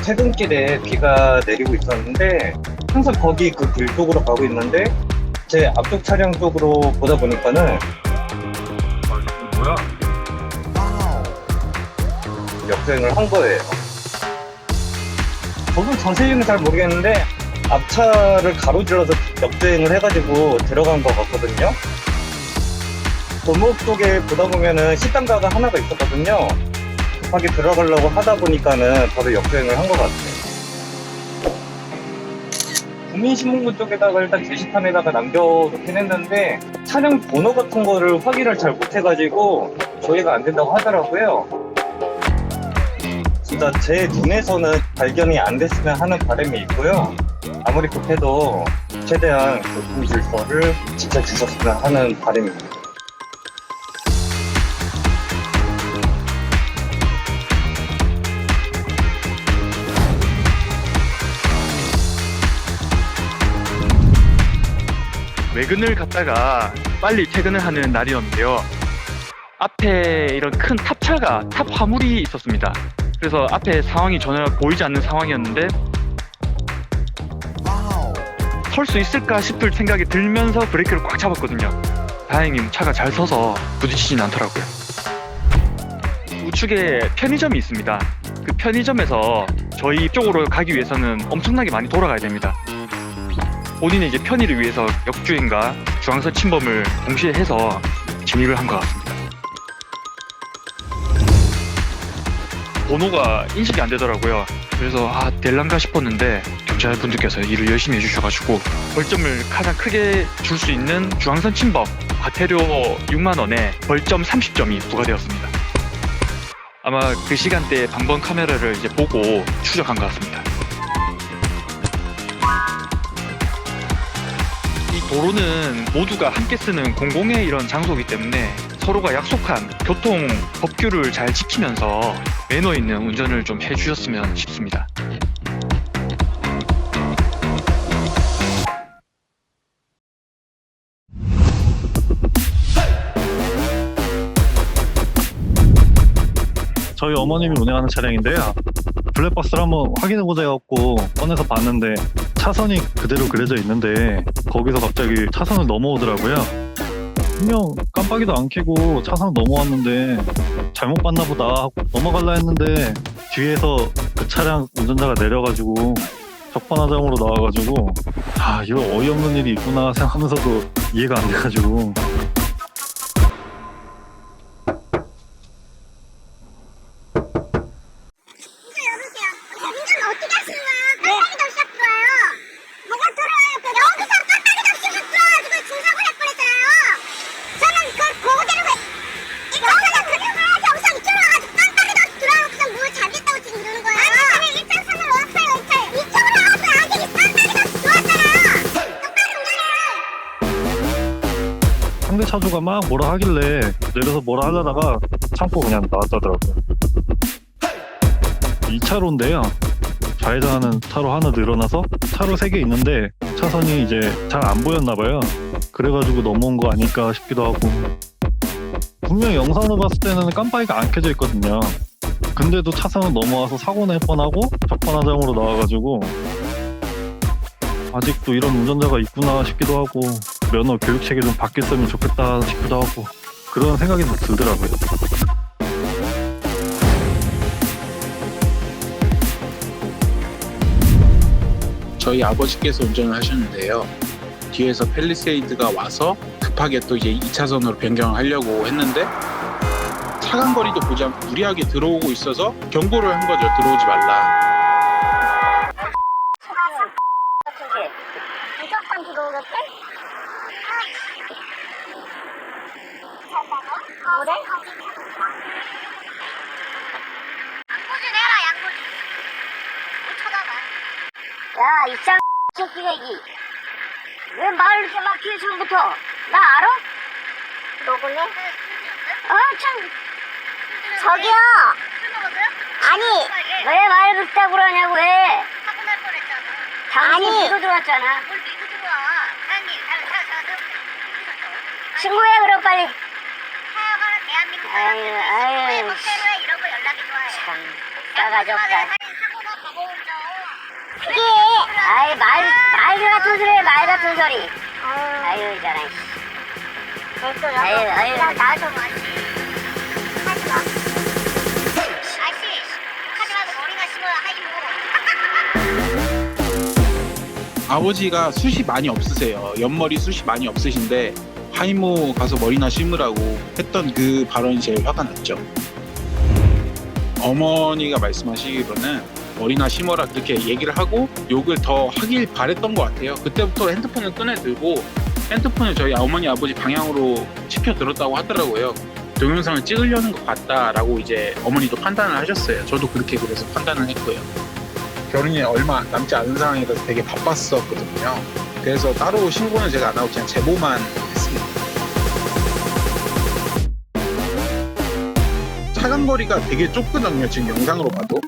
퇴근길에 비가 내리고 있었는데 항상 거기 그 길 쪽으로 가고 있는데 제 앞쪽 차량 쪽으로 보다 보니까는 이거 뭐야? 역주행을 한 거예요. 저도 자세히는 잘 모르겠는데 앞차를 가로질러서 역주행을 해가지고 들어간 것 같거든요. 골목 쪽에 보다 보면은 식당가가 하나가 있었거든요. 급하게 들어가려고 하다 보니까는 바로 역주행을 한 것 같아요. 국민신문고 쪽에다가 일단 게시판에다가 남겨놓긴 했는데 차량 번호 같은 거를 확인을 잘 못해가지고 조회가 안 된다고 하더라고요. 진짜 제 눈에서는 발견이 안 됐으면 하는 바람이 있고요. 아무리 급해도 최대한 교통 질서를 지켜주셨으면 하는 바람입니다. 외근을 갔다가 빨리 퇴근을 하는 날이었는데요. 앞에 이런 큰 탑 화물이 있었습니다. 그래서 앞에 상황이 전혀 보이지 않는 상황이었는데 설 수 있을까 싶을 생각이 들면서 브레이크를 꽉 잡았거든요. 다행히 차가 잘 서서 부딪히진 않더라고요. 우측에 편의점이 있습니다. 그 편의점에서 저희 쪽으로 가기 위해서는 엄청나게 많이 돌아가야 됩니다. 본인의 이제 편의를 위해서 역주행과 중앙선 침범을 동시에 해서 진입을 한 것 같습니다. 번호가 인식이 안 되더라고요. 그래서 될란가 싶었는데 경찰분들께서 일을 열심히 해주셔가지고 벌점을 가장 크게 줄 수 있는 중앙선 침범 과태료 6만 원에 벌점 30점이 부과되었습니다. 아마 그 시간대에 방범 카메라를 이제 보고 추적한 것 같습니다. 이 도로는 모두가 함께 쓰는 공공의 이런 장소이기 때문에 서로가 약속한 교통 법규를 잘 지키면서 매너 있는 운전을 좀 해주셨으면 싶습니다. 저희 어머님이 운행하는 차량인데요. 블랙박스를 한번 확인해보자 해갖고 꺼내서 봤는데 차선이 그대로 그려져 있는데 거기서 갑자기 차선을 넘어오더라고요. 분명 깜빡이도 안 켜고 차선 넘어왔는데 잘못 봤나 보다 하고 넘어갈라 했는데 뒤에서 그 차량 운전자가 내려가지고 적반하장으로 나와가지고 이거 어이없는 일이 있구나 생각하면서도 이해가 안 돼가지고 상대 차주가 막 뭐라 하길래 내려서 뭐라 하려다가 참고 그냥 나왔다더라고요. 2차로인데요. 좌회전하는 차로 하나 늘어나서 차로 3개 있는데 차선이 이제 잘 안 보였나봐요. 그래가지고 넘어온 거 아닐까 싶기도 하고 분명히 영상으로 봤을 때는 깜빡이가 안 켜져 있거든요. 근데도 차선을 넘어와서 사고 낼 뻔하고 적반하장으로 나와가지고 아직도 이런 운전자가 있구나 싶기도 하고 면허 교육체계 좀 바뀌었으면 좋겠다 싶기도 하고 그런 생각이 좀 들더라고요. 저희 아버지께서 운전을 하셨는데요. 뒤에서 팰리세이드가 와서 급하게 또 이제 2차선으로 변경을 하려고 했는데 차간 거리도 보지 않고 무리하게 들어오고 있어서 경고를 한 거죠. 들어오지 말라. 무조건 들어오겠대? 그래? 양보지 내라 양보지. 쳐다봐. 야, 이 짱 새끼가 왜 말을 이렇게 막히게 처음부터? 나 알아? 누구네? 참. 저기요. 아니, 왜 말을 그렇다고 그러냐고, 왜? 사고 날 뻔했잖아. 당신 밀고 들어왔잖아. 뭘 밀고 들어와? 사장님, 신고해 그럼 빨리. 하여간은 대한민국 사람들 신고해 법대로해 이러고 연락이 좋아요. 참 싸가지 없다. 사고가 가보죠. 그게 아이 말 같은 소리 해, 말 같은 소리. 아유 이잖아. 아유 나좀 하지 마. 아씨 하지 말고 머리가 심어야 하이모. 아버지가 숱이 많이 없으세요. 옆머리 숱이 많이 없으신데 하이모 가서 머리나 심으라고 했던 그 발언이 제일 화가 났죠. 어머니가 말씀하시기로는 머리나 심어라 그렇게 얘기를 하고 욕을 더 하길 바랬던 것 같아요. 그때부터 핸드폰을 꺼내들고 핸드폰을 저희 어머니 아버지 방향으로 치켜 들었다고 하더라고요. 동영상을 찍으려는 것 같다라고 이제 어머니도 판단을 하셨어요. 저도 그렇게 그래서 판단을 했고요. 결혼이 얼마 남지 않은 상황이라서 되게 바빴었거든요. 그래서 따로 신고는 제가 안 하고 그냥 제보만 했습니다. 차간거리가 되게 좁거든요. 지금 영상으로 봐도.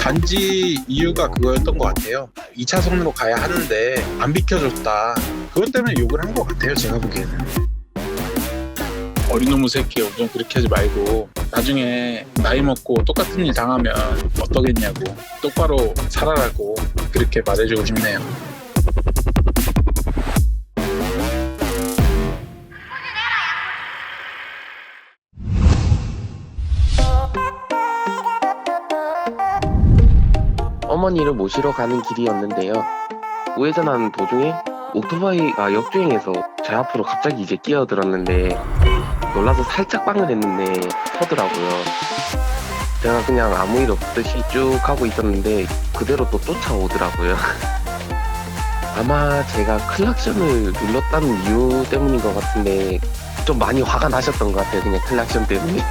단지 이유가 그거였던 것 같아요. 2차선으로 가야 하는데 안 비켜줬다. 그것 때문에 욕을 한 것 같아요. 제가 보기에는. 어린 놈의 새끼 운전 그렇게 하지 말고 나중에 나이 먹고 똑같은 일 당하면 어떠겠냐고 똑바로 살아라고 그렇게 말해주고 싶네요. 어머니를 모시러 가는 길이었는데요. 우회전하는 도중에 오토바이가 역주행해서 제 앞으로 갑자기 이제 끼어들었는데 놀라서 살짝 빵을 했는데 서더라고요. 제가 그냥 아무 일 없듯이 쭉 가고 있었는데 그대로 또 쫓아오더라고요. 아마 제가 클락션을 눌렀다는 이유 때문인 것 같은데 좀 많이 화가 나셨던 것 같아요. 그냥 클락션 때문에.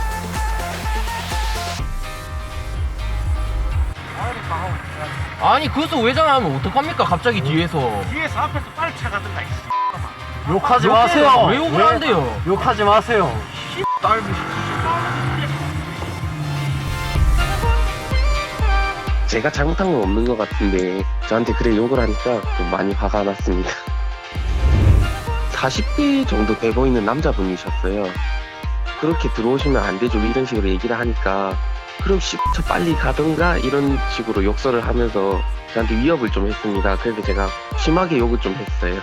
아니 그것도 우회전하면 어떡합니까 갑자기 뒤에서 앞에서 빨리 차가든가. 욕하지 마세요. 왜 욕을 한대요? 욕하지 마세요. 제가 잘못한 건 없는 것 같은데 저한테 그래 욕을 하니까 좀 많이 화가 났습니다. 40대 정도 돼 보이는 남자분이셨어요. 그렇게 들어오시면 안 되죠 이런 식으로 얘기를 하니까 그럼 저 빨리 가던가 이런 식으로 욕설을 하면서 저한테 위협을 좀 했습니다. 그래서 제가 심하게 욕을 좀 했어요.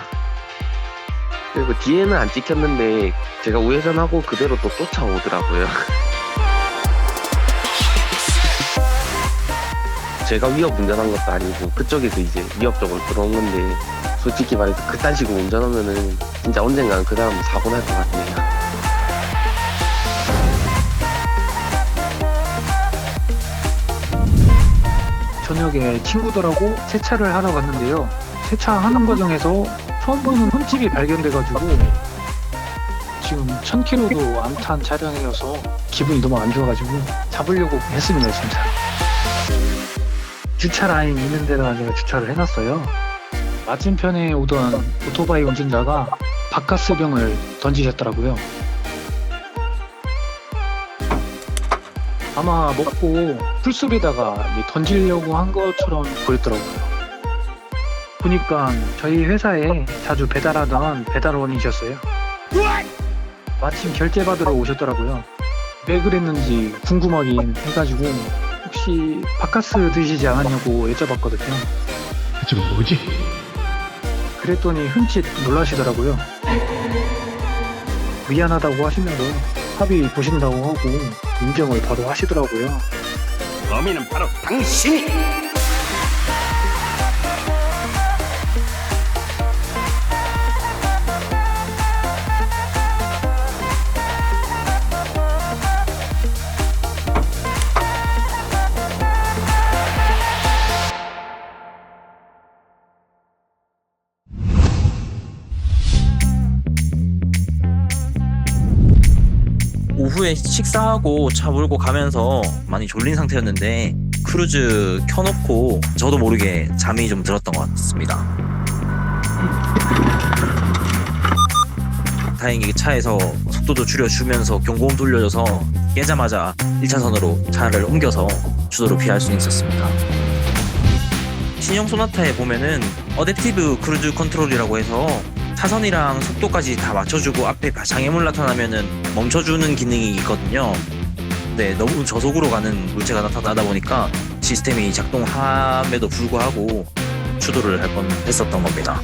그리고 뒤에는 안 찍혔는데 제가 우회전하고 그대로 또 쫓아오더라고요. 제가 위협 운전한 것도 아니고 그쪽에서 이제 위협적으로 들어온 건데 솔직히 말해서 그딴 식으로 운전하면은 진짜 언젠가는 그 사람은 사고 날 것 같네요. 저녁에 친구들하고 세차를 하러 갔는데요. 세차하는 과정에서 처음 보는 흠집이 발견돼가지고 지금 1000km도 안 탄 차량이어서 기분이 너무 안 좋아가지고 잡으려고 했습니다 진짜. 주차 라인 있는 데다가 제가 주차를 해놨어요. 맞은편에 오던 오토바이 운전자가 바카스병을 던지셨더라고요. 아마 먹고 풀숲에다가 던지려고 한 것처럼 보였더라고요. 보니까 저희 회사에 자주 배달하던 배달원이셨어요. 마침 결제받으러 오셨더라고요. 왜 그랬는지 궁금하긴 해가지고 혹시 바카스 드시지 않았냐고 여쭤봤거든요. 지금 뭐지? 그랬더니 흠칫 놀라시더라고요. 미안하다고 하시면서 합의 보신다고 하고 인정을 바로 하시더라고요. 범인은 바로 당신이! 오후에 식사하고 차 몰고 가면서 많이 졸린 상태였는데 크루즈 켜놓고 저도 모르게 잠이 좀 들었던 것 같습니다. 다행히 차에서 속도도 줄여주면서 경고음 돌려줘서 깨자마자 1차선으로 차를 옮겨서 주도를 피할 수 있었습니다. 신형 소나타에 보면은 어댑티브 크루즈 컨트롤이라고 해서 차선이랑 속도까지 다 맞춰주고 앞에 장애물 나타나면은 멈춰주는 기능이 있거든요. 근데 너무 저속으로 가는 물체가 나타나다 보니까 시스템이 작동함에도 불구하고 추돌을 할 뻔했었던 겁니다.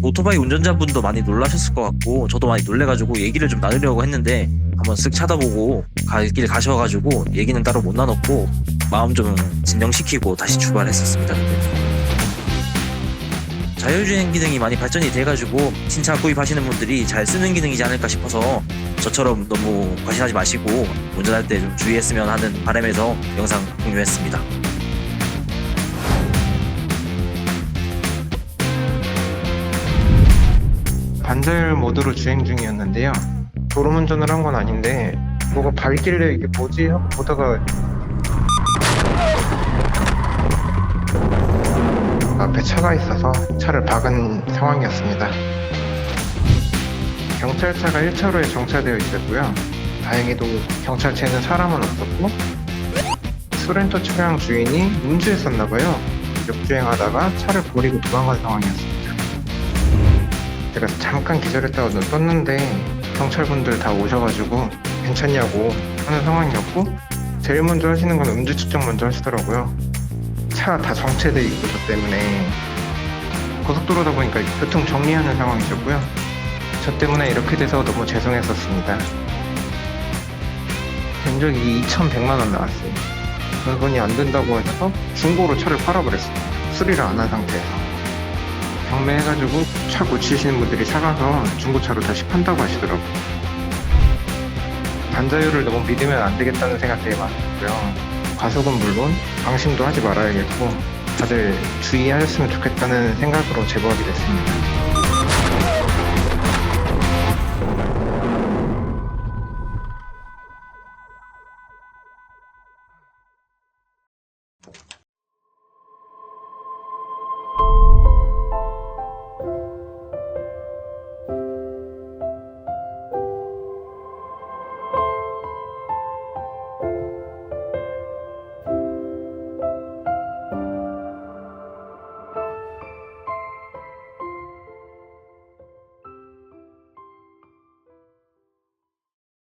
오토바이 운전자분도 많이 놀라셨을 것 같고 저도 많이 놀래가지고 얘기를 좀 나누려고 했는데 한번 쓱 쳐다보고 갈 길 가셔가지고 얘기는 따로 못 나눴고 마음 좀 진정시키고 다시 출발했었습니다. 자율주행 기능이 많이 발전이 돼가지고 신차 구입하시는 분들이 잘 쓰는 기능이지 않을까 싶어서 저처럼 너무 과신하지 마시고 운전할 때 좀 주의했으면 하는 바람에서 영상 공유했습니다. 반자율 모드로 주행 중이었는데요. 졸음운전을 한 건 아닌데 뭐가 밝길래 이게 뭐지 하고 보다가 앞에 차가 있어서 차를 박은 상황이었습니다. 경찰차가 1차로에 정차되어 있었고요. 다행히도 경찰차에는 사람은 없었고 소렌토 차량 주인이 음주했었나봐요. 역주행하다가 차를 버리고 도망간 상황이었습니다. 제가 잠깐 기절했다가 눈 떴는데 경찰분들 다 오셔가지고 괜찮냐고 하는 상황이었고 제일 먼저 하시는 건 음주 측정 먼저 하시더라고요. 차 다 정체돼 있고 저 때문에 고속도로다 보니까 교통 정리하는 상황이셨고요. 저 때문에 이렇게 돼서 너무 죄송했었습니다. 견적이 2,100만 원 나왔어요. 그건이 안 된다고 해서 중고로 차를 팔아버렸어요. 수리를 안 한 상태에서. 경매해가지고 차 고치시는 분들이 사가서 중고차로 다시 판다고 하시더라고요. 반자율을 너무 믿으면 안 되겠다는 생각 되게 많았고요. 과속은 물론 방심도 하지 말아야겠고 다들 주의하셨으면 좋겠다는 생각으로 제보하게 됐습니다.